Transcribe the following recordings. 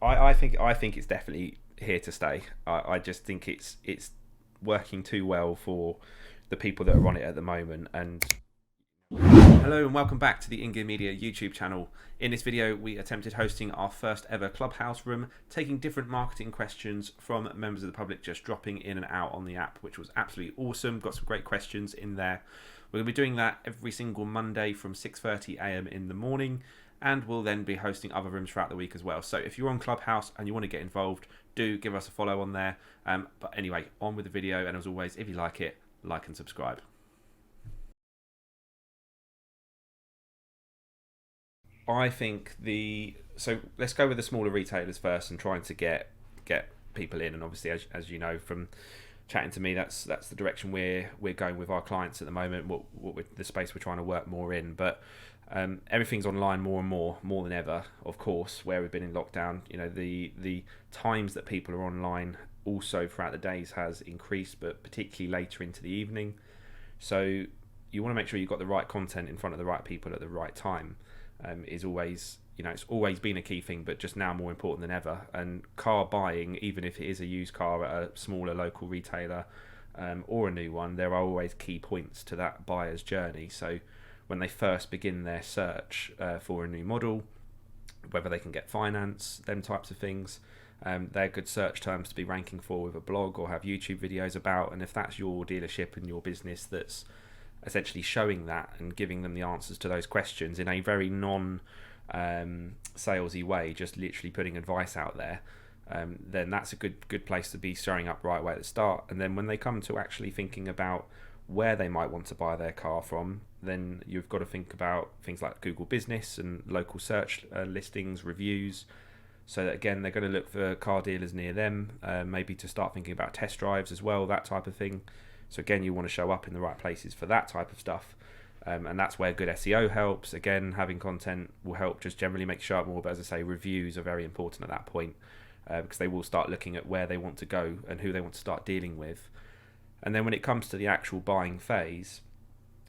I think it's definitely here to stay. I just think it's working too well for the people that are on it at the moment. And hello and welcome back to the InGear Media YouTube channel. In this video, we attempted hosting our first ever Clubhouse room, taking different marketing questions from members of the public just dropping in and out on the app, which was absolutely awesome. Got some great questions in there. We're going to be doing that every single Monday from 6:30 a.m. in the morning, and we'll then be hosting other rooms throughout the week as well. So if you're on Clubhouse and you want to get involved, do give us a follow on there. But anyway, on with the video, and as always, if you like it, like and subscribe. I think so let's go with the smaller retailers first and trying to get people in. And obviously, as you know from chatting to me, that's the direction we're going with our clients at the moment. The space we're trying to work more in, but everything's online more and more than ever. Of course, where we've been in lockdown, the times that people are online also throughout the days has increased, but particularly later into the evening. So you want to make sure you've got the right content in front of the right people at the right time. Is always, it's always been a key thing, but just now more important than ever. And car buying, even if it is a used car at a smaller local retailer or a new one, there are always key points to that buyer's journey. So when they first begin their search for a new model, whether they can get finance, them types of things, they're good search terms to be ranking for with a blog or have YouTube videos about. And if that's your dealership and your business that's essentially showing that and giving them the answers to those questions in a very salesy way, just literally putting advice out there, then that's a good place to be showing up right away at the start. And then when they come to actually thinking about where they might want to buy their car from, then you've got to think about things like Google Business and local search listings, reviews, so that again they're going to look for car dealers near them, maybe to start thinking about test drives as well, that type of thing. So again, you want to show up in the right places for that type of stuff. And that's where good SEO helps. Again, having content will help just generally make sure more, but as I say, reviews are very important at that point, because they will start looking at where they want to go and who they want to start dealing with. And then when it comes to the actual buying phase,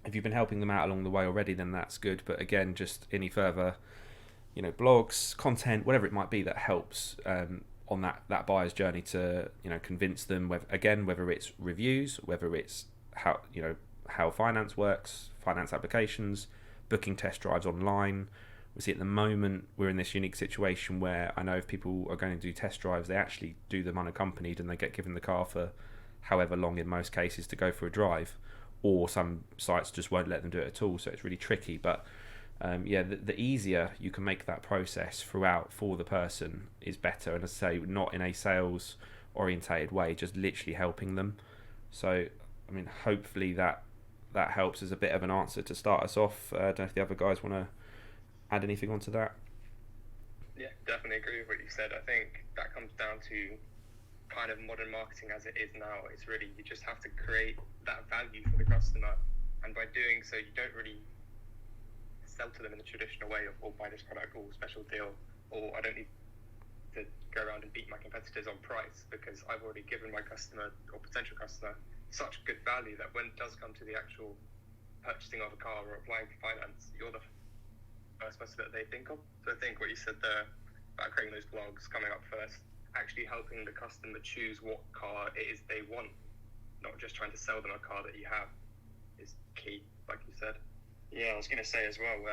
if you've been helping them out along the way already, then that's good. But again, just any further, blogs, content, whatever it might be that helps on that buyer's journey to convince them, whether it's reviews, whether it's how finance works, finance applications, booking test drives online. We see at the moment we're in this unique situation where I know if people are going to do test drives, they actually do them unaccompanied and they get given the car for however long in most cases to go for a drive, or some sites just won't let them do it at all, so it's really tricky. But the easier you can make that process throughout for the person is better. And as I say, not in a sales orientated way, just literally helping them. So hopefully that helps as a bit of an answer to start us off. I don't know if the other guys want to add anything onto that. Yeah, definitely agree with what you said. I think that comes down to kind of modern marketing as it is now. It's really, you just have to create that value for the customer, and by doing so you don't really sell to them in the traditional way of, buy this product, or special deal, or I don't need to go around and beat my competitors on price, because I've already given my customer or potential customer such good value that when it does come to the actual purchasing of a car or applying for finance, you're the first person that they think of. So I think what you said there about creating those blogs, coming up first, actually helping the customer choose what car it is they want, not just trying to sell them a car that you have, is key, like you said. Yeah, I was going to say as well,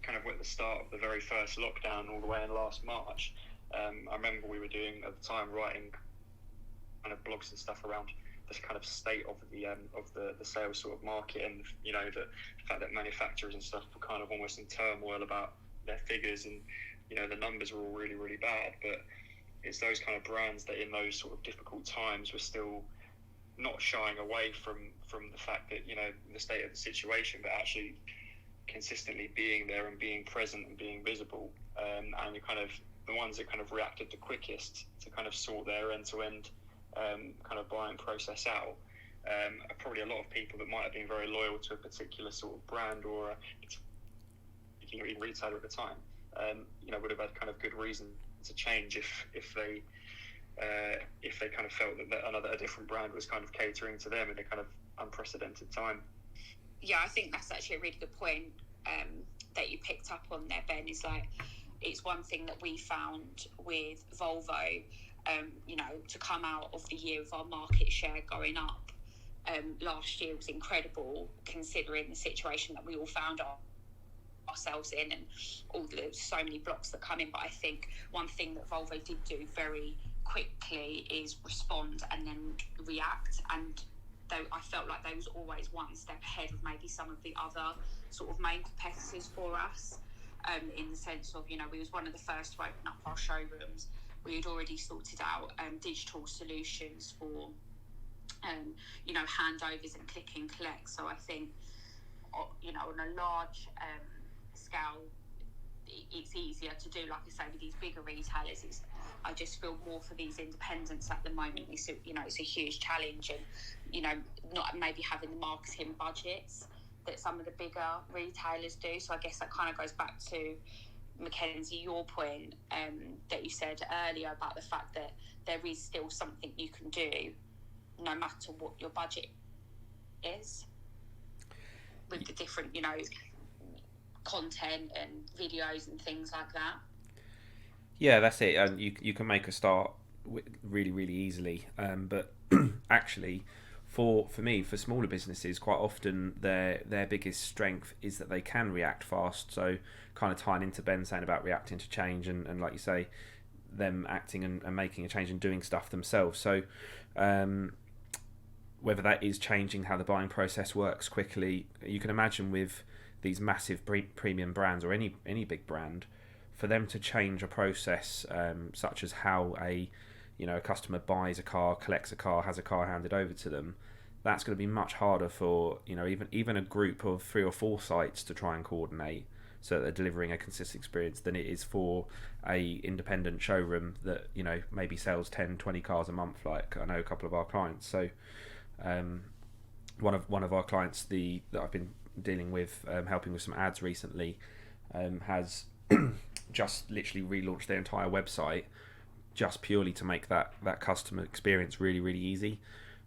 kind of at the start of the very first lockdown all the way in last March, I remember we were doing at the time writing kind of blogs and stuff around this kind of state of the sales sort of market, and the fact that manufacturers and stuff were kind of almost in turmoil about their figures, and the numbers were all really, really bad. But it's those kind of brands that in those sort of difficult times were still not shying away from the fact that the state of the situation, but actually consistently being there and being present and being visible, and kind of the ones that kind of reacted the quickest to kind of sort their end-to-end kind of buying process out, are probably a lot of people that might have been very loyal to a particular sort of brand or a particular retailer at the time, would have had kind of good reason to change if they kind of felt that a different brand was kind of catering to them in a kind of unprecedented time. Yeah, I think that's actually a really good point that you picked up on there, Ben, is like it's one thing that we found with Volvo, to come out of the year with our market share going up last year was incredible, considering the situation that we all found ourselves in and all the so many blocks that come in. But I think one thing that Volvo did do very quickly is respond and then react, and though I felt like they was always one step ahead of maybe some of the other sort of main competitors for us, in the sense of, we was one of the first to open up our showrooms. We had already sorted out digital solutions for handovers and click and collect. So I think on a large scale, it's easier to do, like I say, with these bigger retailers. I just feel more for these independents at the moment. It's a huge challenge, and not maybe having the marketing budgets that some of the bigger retailers do. So I guess that kind of goes back to, Mackenzie, your point that you said earlier about the fact that there is still something you can do no matter what your budget is, with the different content and videos and things like that. Yeah, that's it. And you can make a start really, really easily. But actually, for me, for smaller businesses, quite often their biggest strength is that they can react fast. So kind of tying into Ben saying about reacting to change, and like you say, them acting and making a change and doing stuff themselves. So whether that is changing how the buying process works quickly, you can imagine with these massive premium brands or any big brand, for them to change a process such as how a customer buys a car, collects a car, has a car handed over to them, that's going to be much harder for even a group of 3 or 4 sites to try and coordinate so that they're delivering a consistent experience than it is for a independent showroom that maybe sells 10-20 cars a month, like I know a couple of our clients. So one of our clients that I've been dealing with, helping with some ads recently, has just literally relaunched their entire website just purely to make that customer experience really, really easy.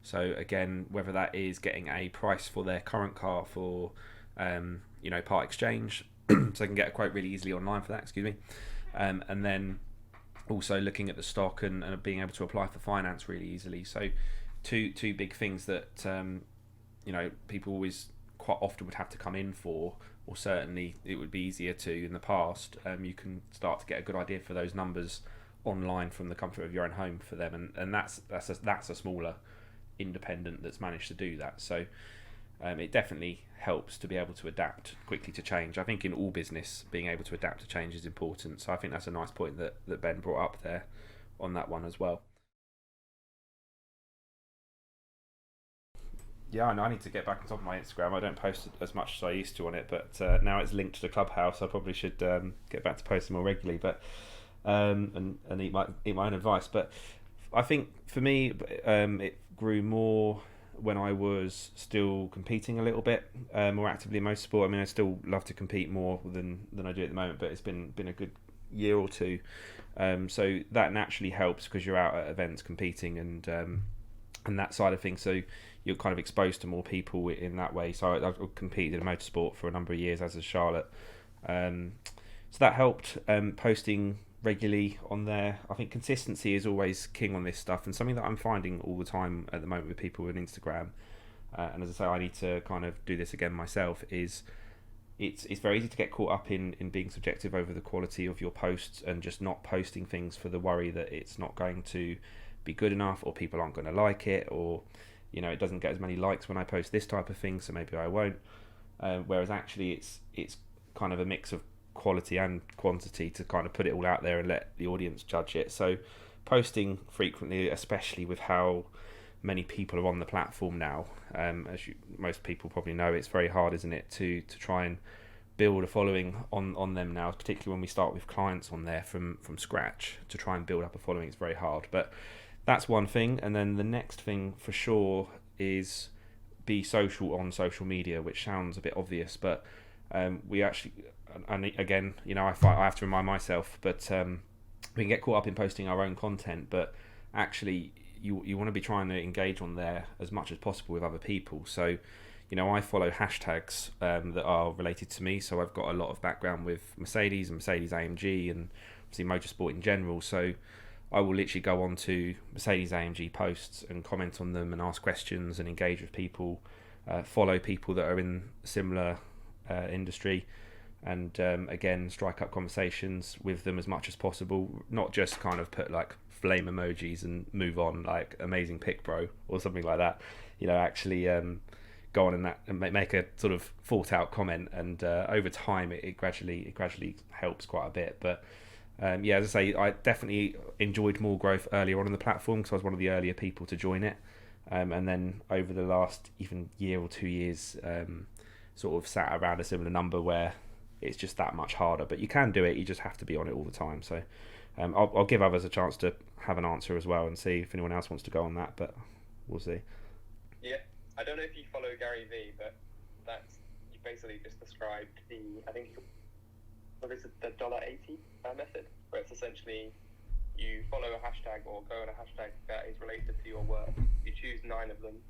So again, whether that is getting a price for their current car for part exchange, so they can get a quote really easily online for that, and then also looking at the stock and being able to apply for finance really easily. So two big things that people always quite often would have to come in for, or certainly it would be easier to in the past. You can start to get a good idea for those numbers online from the comfort of your own home for them, and that's a smaller independent that's managed to do that. So it definitely helps to be able to adapt quickly to change. I think in all business, being able to adapt to change is important. So I think that's a nice point that Ben brought up there on that one as well. Yeah, I know I need to get back on top of my Instagram. I don't post as much as I used to on it, but now it's linked to the Clubhouse. I probably should get back to posting more regularly, but and eat my own advice. But I think for me, it grew more when I was still competing a little bit more actively in motorsport. I mean, I still love to compete more than I do at the moment, but it's been a good year or two. So that naturally helps because you're out at events competing and that side of things. So you're kind of exposed to more people in that way. So I've competed in motorsport for a number of years, as has Charlotte. So that helped, posting regularly on there. I think consistency is always king on this stuff, and something that I'm finding all the time at the moment with people with Instagram, and as I say, I need to kind of do this again myself, is it's very easy to get caught up in being subjective over the quality of your posts and just not posting things for the worry that it's not going to be good enough, or people aren't going to like it, or it doesn't get as many likes when I post this type of thing, so maybe I won't. Whereas actually it's kind of a mix of quality and quantity to kind of put it all out there and let the audience judge it. So posting frequently, especially with how many people are on the platform now, as most people probably know, it's very hard, isn't it, to try and build a following on them now, particularly when we start with clients on there from scratch. To try and build up a following, it's very hard. But that's one thing. And then the next thing for sure is be social on social media, which sounds a bit obvious, but we actually, and again, I have to remind myself, but we can get caught up in posting our own content, but actually you want to be trying to engage on there as much as possible with other people. So I follow hashtags that are related to me. So I've got a lot of background with Mercedes and Mercedes AMG and obviously motorsport in general. So I will literally go on to Mercedes AMG posts and comment on them and ask questions and engage with people, follow people that are in similar industry, and again strike up conversations with them as much as possible. Not just kind of put like flame emojis and move on, like amazing pick bro or something like that. Actually go on and make a sort of thought out comment, and over time it gradually helps quite a bit. But as I say, I definitely enjoyed more growth earlier on in the platform because I was one of the earlier people to join it, and then over the last even year or 2 years, sort of sat around a similar number where it's just that much harder. But you can do it, you just have to be on it all the time. So I'll give others a chance to have an answer as well and see if anyone else wants to go on that, but we'll see. Yeah, I don't know if you follow Gary V, but you basically just described the $1.80 method, where it's essentially you follow a hashtag or go on a hashtag that is related to your work. You choose 9 of them,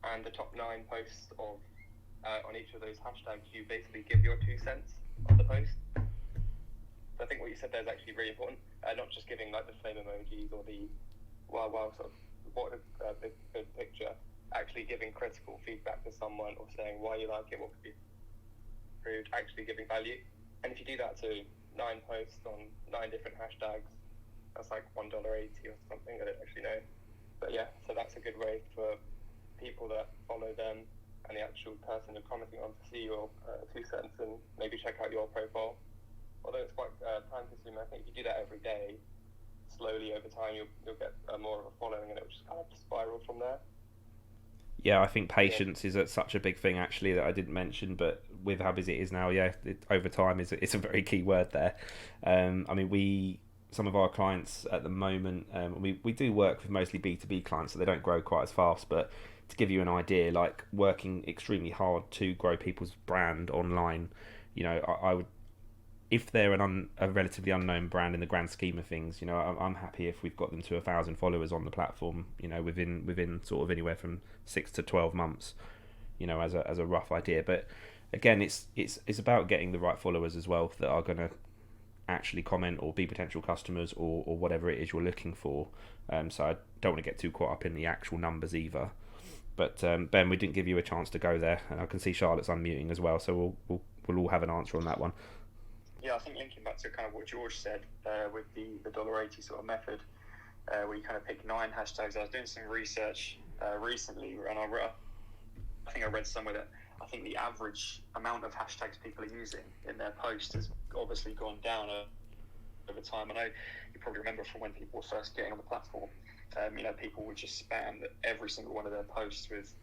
and the top 9 posts of on each of those hashtags, you basically give your 2 cents on the post. So I think what you said there is actually really important. Not just giving like the flame emojis or the wow sort of what a big picture. Actually giving critical feedback to someone or saying why you like it, what could be improved. Actually giving value. And if you do that to 9 posts on 9 different hashtags, that's like $1.80 or something. I don't actually know. But yeah, so that's a good way for people that follow them and the actual person they're commenting on to see your 2 cents and maybe check out your profile. Although it's quite time consuming, I think if you do that every day, slowly over time you'll get more of a following, and it will just kind of spiral from there. Yeah, I think patience is such a big thing actually that I didn't mention, but with how busy it is now, over time it's a very key word there. Some of our clients at the moment, we do work with mostly B2B clients, so they don't grow quite as fast, but to give you an idea, like working extremely hard to grow people's brand online, I would, if they're a relatively unknown brand in the grand scheme of things, I'm happy if we've got them to 1,000 followers on the platform, within sort of anywhere from 6 to 12 months, as a rough idea. But again, it's about getting the right followers as well that are going to actually comment or be potential customers or whatever it is you're looking for. So I don't want to get too caught up in the actual numbers either. But Ben, we didn't give you a chance to go there, and I can see Charlotte's unmuting as well, so we'll all have an answer on that one. Yeah, I think linking back to kind of what George said with the $1.80 sort of method, where you kind of pick 9 hashtags. I was doing some research recently, and I think I read somewhere that I think the average amount of hashtags people are using in their post has obviously gone down over time. I know you probably remember from when people were first getting on the platform, people would just spam every single one of their posts with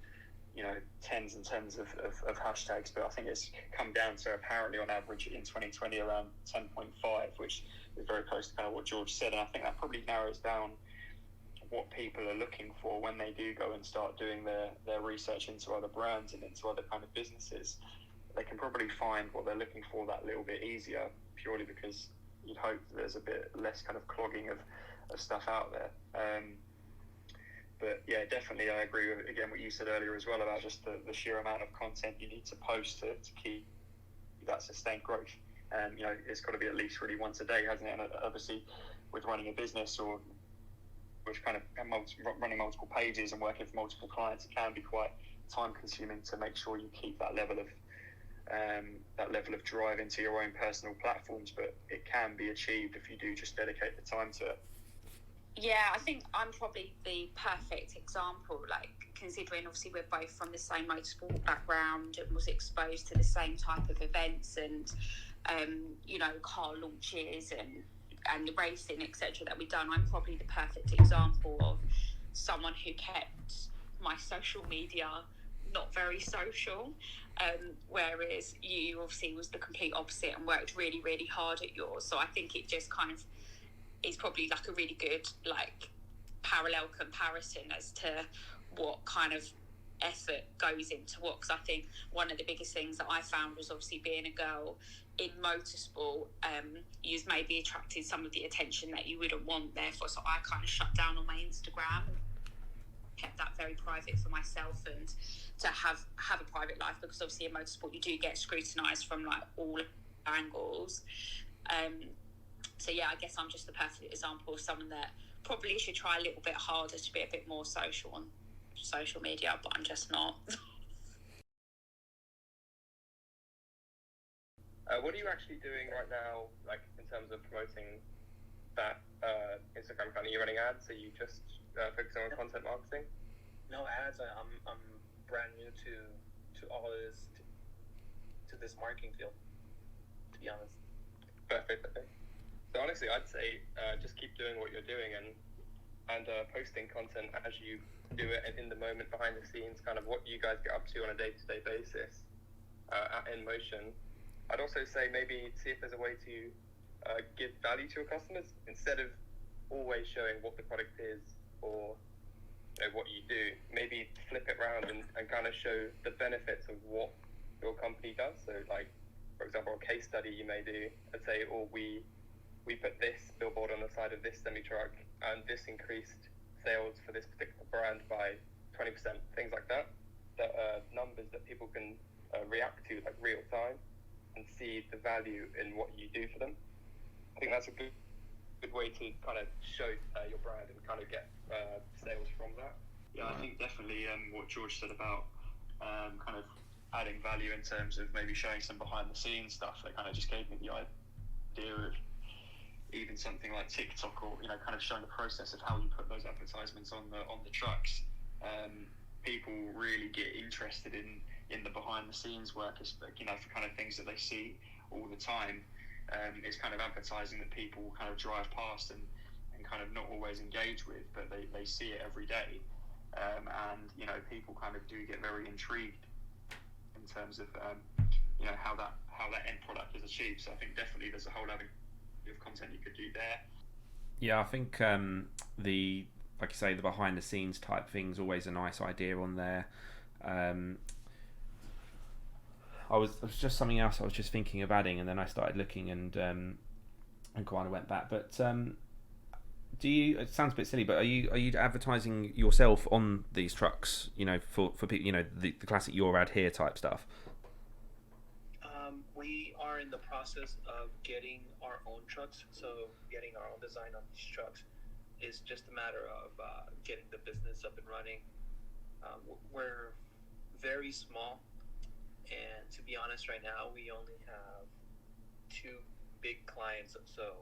tens and tens of hashtags, but I think it's come down to apparently on average in 2020 around 10.5, which is very close to kind of what George said, and I think that probably narrows down what people are looking for when they do go and start doing their research into other brands and into other kind of businesses. They can probably find what they're looking for that little bit easier, purely because you'd hope that there's a bit less kind of clogging of stuff out there. But yeah, definitely I agree with, again, what you said earlier as well about just the sheer amount of content you need to post to keep that sustained growth. And, it's got to be at least really once a day, hasn't it? And obviously with running a business or with kind of running multiple pages and working for multiple clients, it can be quite time consuming to make sure you keep that level of drive into your own personal platforms. But it can be achieved if you do just dedicate the time to it. Yeah, I think I'm probably the perfect example, like considering obviously we're both from the same motorsport background and was exposed to the same type of events and, car launches and the racing, etc. that we've done. I'm probably the perfect example of someone who kept my social media not very social, whereas you obviously was the complete opposite and worked really, really hard at yours. So I think it just kind of is probably like a really good parallel comparison as to what kind of effort goes into what, because I think one of the biggest things that I found was obviously being a girl in motorsport, you've maybe attracted some of the attention that you wouldn't want, therefore so I kind of shut down on my Instagram. kept that very private for myself and to have a private life, because obviously in motorsport you do get scrutinised from like all angles. So yeah, I guess I'm just the perfect example of someone that probably should try a little bit harder to be a bit more social on social media, but I'm just not. What are you actually doing right now, like in terms of promoting that Instagram account? Are you running ads? Are you just focusing on content marketing? No ads. I'm brand new to all of this, to this marketing field, to be honest. Perfect. Okay. So honestly, I'd say just keep doing what you're doing and posting content as you do it in the moment, behind the scenes, kind of what you guys get up to on a day-to-day basis at InMotion. I'd also say maybe see if there's a way to give value to your customers instead of always showing what the product is or what you do. Maybe flip it around and kind of show the benefits of what your company does. So like, for example, a case study you may do and say, we put this billboard on the side of this semi-truck and this increased sales for this particular brand by 20%, things like that. That numbers that people can react to like real time and see the value in what you do for them. I think that's a good way to kind of show your brand and kind of get sales from that. Yeah, I think definitely what George said about kind of adding value in terms of maybe showing some behind the scenes stuff, that kind of just gave me the idea of even something like TikTok, or kind of showing the process of how you put those advertisements on the trucks. People really get interested in the behind the scenes work, for kind of things that they see all the time. It's kind of advertising that people kind of drive past and kind of not always engage with, but they see it every day. And people kind of do get very intrigued in terms of how that end product is achieved. So I think definitely there's a whole avenue of content you could do there. Yeah, I think like you say, the behind the scenes type thing's always a nice idea on there. I was just something else I was just thinking of adding, and then I started looking and kind of went back. But do you? It sounds a bit silly, but are you advertising yourself on these trucks? For people, the classic your ad here type stuff. We are in the process of getting our own trucks, so getting our own design on these trucks is just a matter of getting the business up and running. We're very small, and to be honest, right now we only have 2 big clients. So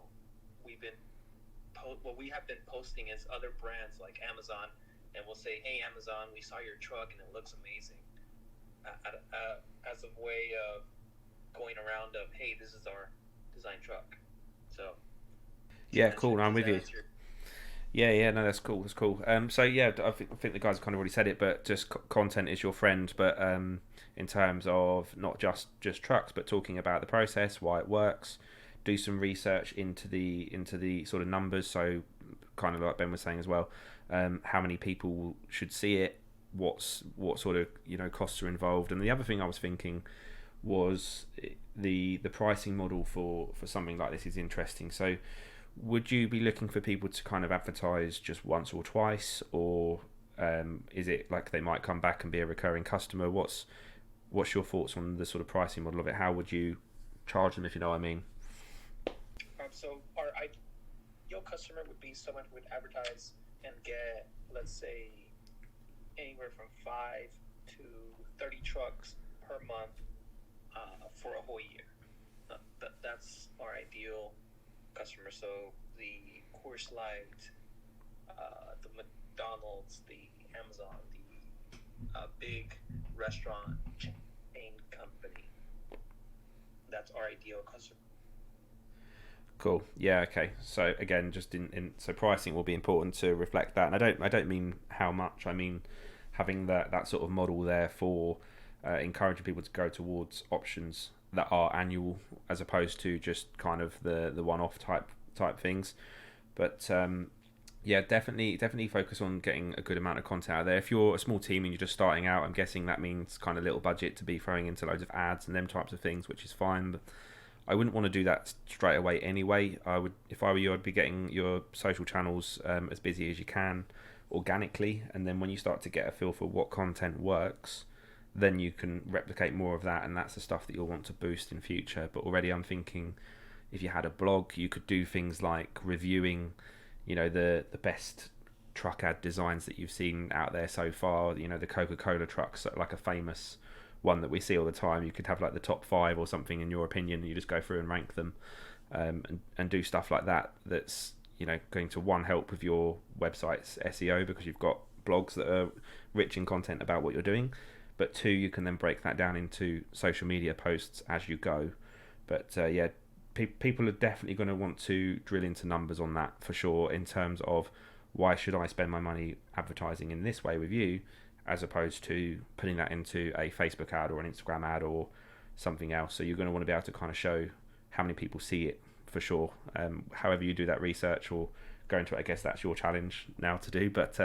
we've been what we have been posting is other brands like Amazon, and we'll say, "Hey, Amazon, we saw your truck and it looks amazing," as a way of going around of, "Hey, this is our design truck." So yeah, cool. I'm with you. Yeah, no, that's cool. So yeah, I think the guys have kind of already said it, but just content is your friend. But in terms of not just trucks, but talking about the process, why it works, do some research into the sort of numbers. So kind of like Ben was saying as well, how many people should see it, what sort of costs are involved, and the other thing I was thinking was the pricing model for something like this is interesting. So would you be looking for people to kind of advertise just once or twice, or is it like they might come back and be a recurring customer? What's your thoughts on the sort of pricing model of it? How would you charge them, if you know what I mean? So our ideal customer would be someone who would advertise and get, let's say, anywhere from 5 to 30 trucks per month for a whole year. That's our ideal customer. So the Coors Light, the McDonald's, the Amazon, the big restaurant chain company. That's our ideal customer. Cool. Yeah. Okay. So again, just so pricing will be important to reflect that, and I don't mean how much. I mean having that sort of model there for encouraging people to go towards options that are annual as opposed to just kind of the one-off type things. But yeah, definitely focus on getting a good amount of content out there. If you're a small team and you're just starting out, I'm guessing that means kind of little budget to be throwing into loads of ads and them types of things, which is fine. But I wouldn't want to do that straight away anyway. If I were you, I'd be getting your social channels as busy as you can organically, and then when you start to get a feel for what content works, then you can replicate more of that, and that's the stuff that you'll want to boost in future. But already I'm thinking, if you had a blog, you could do things like reviewing, the best truck ad designs that you've seen out there so far. The Coca-Cola trucks, like a famous one that we see all the time. You could have like the top 5 or something in your opinion, and you just go through and rank them, and do stuff like that. That's going to, one, help with your website's SEO because you've got blogs that are rich in content about what you're doing, but 2, you can then break that down into social media posts as you go. But people are definitely going to want to drill into numbers on that for sure, in terms of why should I spend my money advertising in this way with you, as opposed to putting that into a Facebook ad or an Instagram ad or something else. So you're going to want to be able to kind of show how many people see it for sure. However you do that research or go into it, I guess that's your challenge now to do. But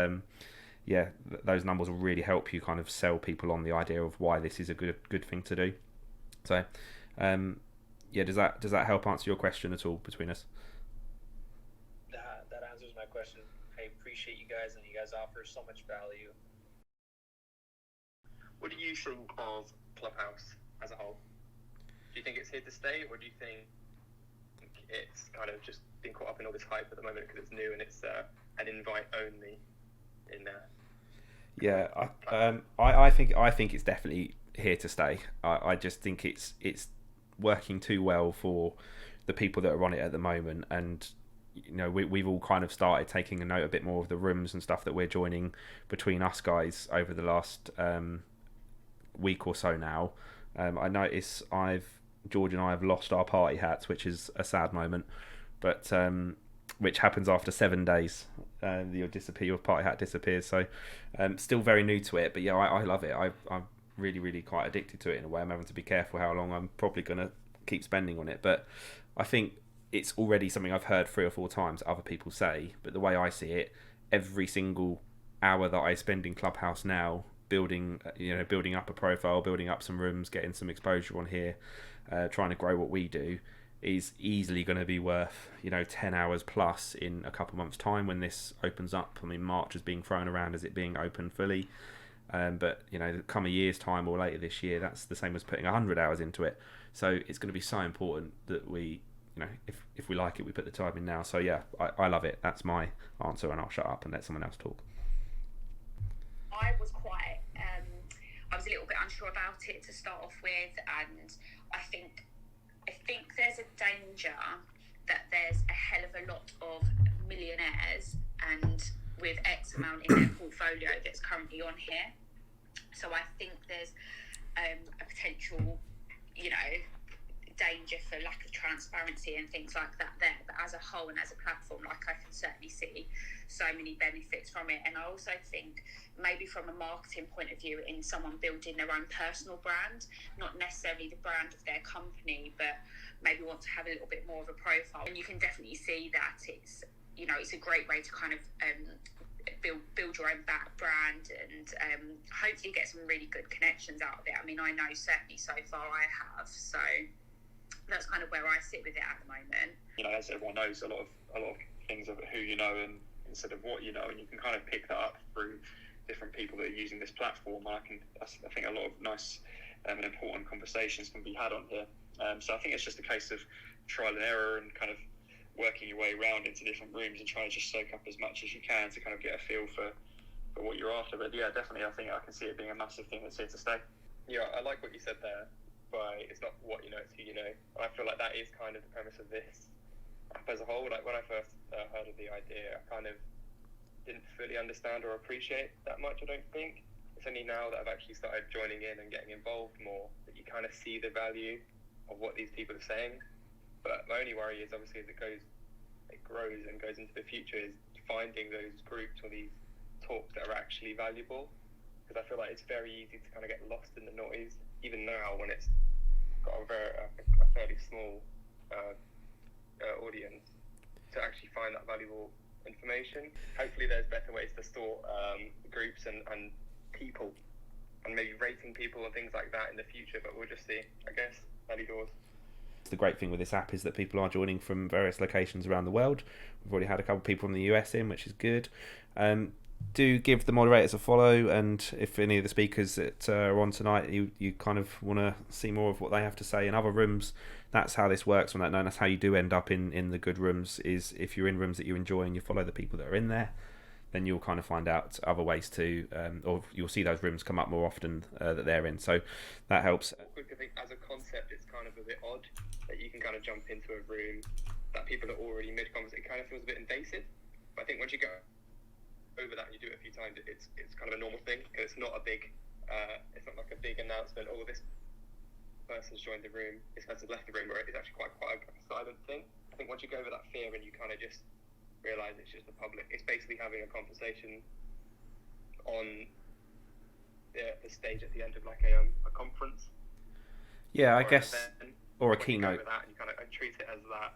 those numbers will really help you kind of sell people on the idea of why this is a good thing to do. So does that help answer your question at all between us? That answers my question. I appreciate you guys, and you guys offer so much value. What do you think of Clubhouse as a whole? Do you think it's here to stay, or do you think it's kind of just been caught up in all this hype at the moment because it's new and it's an invite only in there? I think it's definitely here to stay. I just think it's working too well for the people that are on it at the moment, and we've all kind of started taking a note a bit more of the rooms and stuff that we're joining between us guys over the last week or so now. I notice George and I have lost our party hats, which is a sad moment, but which happens after 7 days. Your party hat disappears. So still very new to it, but I love it. I'm really, really quite addicted to it in a way. I'm having to be careful how long I'm probably going to keep spending on it, but I think it's already something I've heard 3 or 4 times other people say. But the way I see it, every single hour that I spend in Clubhouse now, building up a profile, building up some rooms, getting some exposure on here, trying to grow what we do, is easily going to be worth 10 hours plus in a couple months time when this opens up. I mean, March is being thrown around as it being open fully, but come a year's time or later this year, that's the same as putting 100 hours into it. So it's going to be so important that we, if we like it, we put the time in now. So I love it. That's my answer, and I'll shut up and let someone else talk. I was a little bit unsure about it to start off with, and I think there's a danger that there's a hell of a lot of millionaires and with X amount in their portfolio that's currently on here. So I think there's a potential, danger for lack of transparency and things like that there. But as a whole and as a platform, I can certainly see so many benefits from it. And I also think maybe from a marketing point of view, in someone building their own personal brand, not necessarily the brand of their company, but maybe want to have a little bit more of a profile. And you can definitely see that it's a great way to kind of build your own brand and hopefully get some really good connections out of it. I mean, I know certainly so far I have, so that's kind of where I sit with it at the moment. As everyone knows, a lot of things of who you know and instead of what you know, and you can kind of pick that up through different people that are using this platform. I think a lot of nice and important conversations can be had on here. So I think it's just a case of trial and error and kind of working your way around into different rooms and trying to just soak up as much as you can to kind of get a feel for what you're after. But definitely, I think I can see it being a massive thing that's here to stay. Yeah, I like what you said there. But it's not what you know, it's who you know. And I feel like that is kind of the premise of this app as a whole. Like when I first heard of the idea, I kind of didn't fully understand or appreciate that much, I don't think. It's only now that I've actually started joining in and getting involved more that you kind of see the value of what these people are saying. But my only worry is obviously as it grows and goes into the future, is finding those groups or these talks that are actually valuable. Because I feel like it's very easy to kind of get lost in the noise, even now when it's got a fairly small audience, to actually find that valuable information. Hopefully there's better ways to store groups and people, and maybe rating people and things like that in the future, but we'll just see, I guess. Early doors. The great thing with this app is that people are joining from various locations around the world. We've already had a couple of people from the US in, which is good. do give the moderators a follow, and if any of the speakers that are on tonight, you kind of want to see more of what they have to say in other rooms, that's how this works on that note. That's how you do end up in the good rooms, is if you're in rooms that you enjoy and you follow the people that are in there, then you'll kind of find out other ways to, or you'll see those rooms come up more often that they're in. So that helps. I think as a concept, it's kind of a bit odd that you can kind of jump into a room that people are already mid-conversation. It kind of feels a bit invasive. But I think once you go over that and you do it a few times, it's kind of a normal thing. It's not a big, it's not like a big announcement. Oh, this person's joined the room, this person's left the room. Where it's actually quite a silent thing. I think once you go over that fear and you kind of just realize it's just the public, it's basically having a conversation on the stage at the end of like a conference. Yeah, I guess, or a keynote. That and you kind of treat it as that.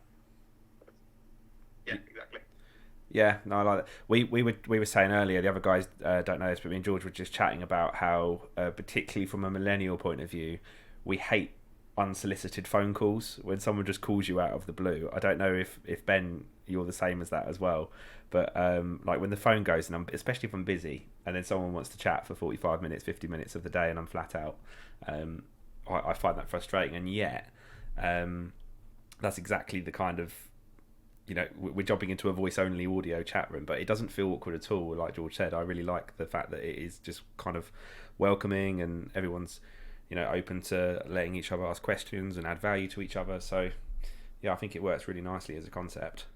Yeah, exactly. Yeah, no, I like that. We were saying earlier, the other guys don't know this, but me and George were just chatting about how, particularly from a millennial point of view, we hate unsolicited phone calls when someone just calls you out of the blue. I don't know if Ben, you're the same as that as well, but like when the phone goes, and especially if I'm busy, and then someone wants to chat for 45 minutes, 50 minutes of the day, and I'm flat out, I find that frustrating. And yet, that's exactly the kind of, we're jumping into a voice-only audio chat room, but it doesn't feel awkward at all. Like George said, I really like the fact that it is just kind of welcoming, and everyone's, open to letting each other ask questions and add value to each other. So, yeah, I think it works really nicely as a concept.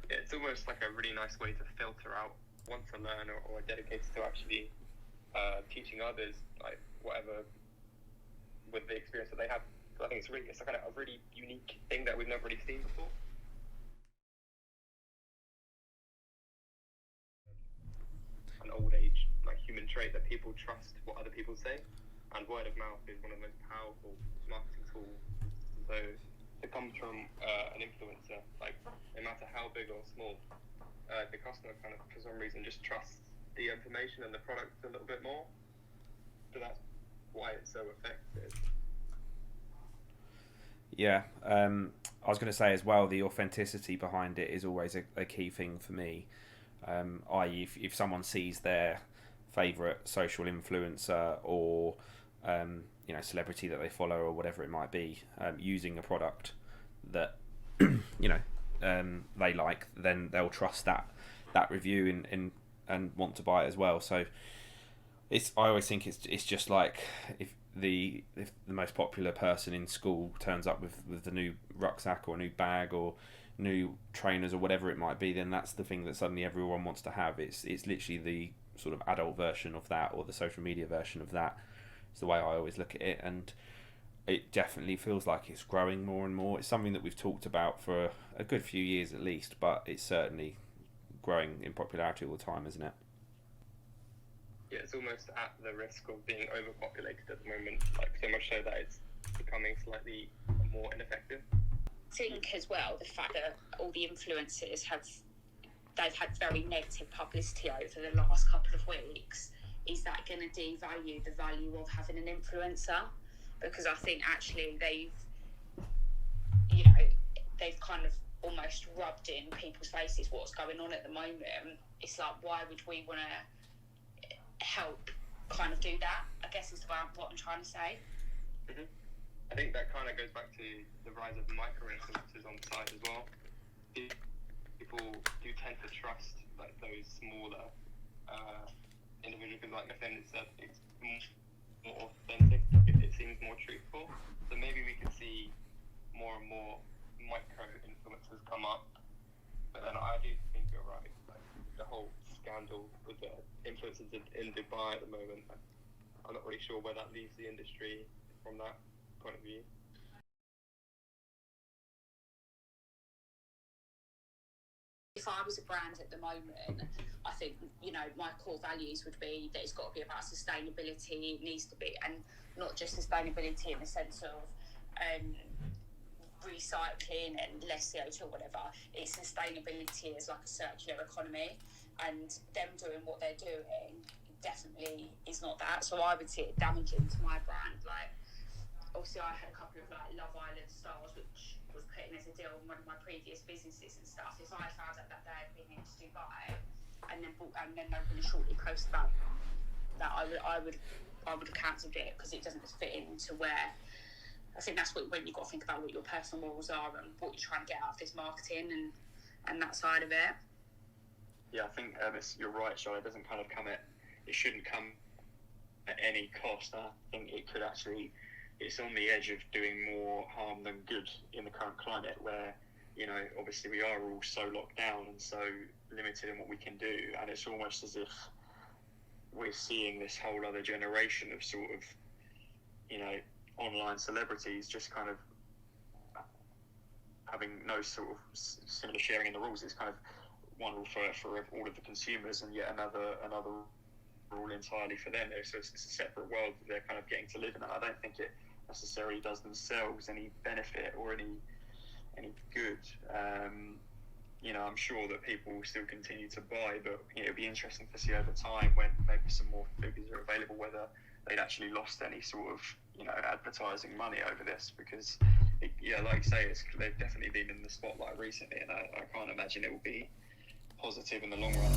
Yeah, it's almost like a really nice way to filter out want to learn or dedicated to actually teaching others, like whatever, with the experience that they have. So I think it's kind of a really unique thing that we've never really seen before. An old age, like human trait, that people trust what other people say, and word of mouth is one of the most powerful marketing tools. So it comes from an influencer, like no matter how big or small, the customer kind of for some reason just trusts the information and the product a little bit more. So that's why it's so effective. Yeah, I was going to say as well, the authenticity behind it is always a key thing for me. I.e., if someone sees their favourite social influencer or celebrity that they follow or whatever it might be, using a product that they like, then they'll trust that review and want to buy it as well. So I always think it's just like if the most popular person in school turns up with the new rucksack or a new bag or new trainers or whatever it might be, then that's the thing that suddenly everyone wants to have. It's literally the sort of adult version of that, or the social media version of that. It's the way I always look at it, and it definitely feels like it's growing more and more. It's something that we've talked about for a good few years at least, but it's certainly growing in popularity all the time, isn't it? Yeah, it's almost at the risk of being overpopulated at the moment, like so much so that it's becoming slightly more ineffective. I think as well the fact that all the influencers they've had very negative publicity over the last couple of weeks, is that going to devalue the value of having an influencer? Because I think actually they've kind of almost rubbed in people's faces what's going on at the moment. It's like, why would we want to help kind of do that, I guess is what I'm trying to say. Mm-hmm. I think that kind of goes back to the rise of micro-influencers on the side as well. People do tend to trust like those smaller individuals, because like Mackenzie said, it's more authentic, it seems more truthful. So maybe we could see more and more micro-influencers come up. But then I do think you're right, like the whole scandal with the influencers in Dubai at the moment, I'm not really sure where that leaves the industry from that point of view. If I was a brand at the moment, I think, my core values would be that it's got to be about sustainability. It needs to be, and not just sustainability in the sense of recycling and less CO2 or whatever. It's sustainability as like a circular economy, and them doing what they're doing definitely is not that. So I would see it damaging to my brand. Like, obviously I had a couple of like Love Island stars which was put in as a deal in one of my previous businesses and stuff. If I found out that they had been into Dubai and then they were going to shortly post about that, I would have cancelled it, because it doesn't fit into where. I think that's when you've got to think about what your personal morals are and what you're trying to get out of this marketing and that side of it. Yeah, I think you're right, Charlotte. It doesn't kind of it shouldn't come at any cost. I think it could actually, it's on the edge of doing more harm than good in the current climate, where, you know, obviously we are all so locked down and so limited in what we can do, and it's almost as if we're seeing this whole other generation of sort of, you know, online celebrities just kind of having no sort of similar sharing in the rules. It's kind of one rule for all of the consumers, and yet another rule entirely for them. So it's a separate world that they're kind of getting to live in, and I don't think it necessarily does themselves any benefit or any good. You know, I'm sure that people will still continue to buy, but you know, it'll be interesting to see over time, when maybe some more figures are available, whether they'd actually lost any sort of, you know, advertising money over this, because like you say, they've definitely been in the spotlight recently, and I can't imagine it will be positive in the long run.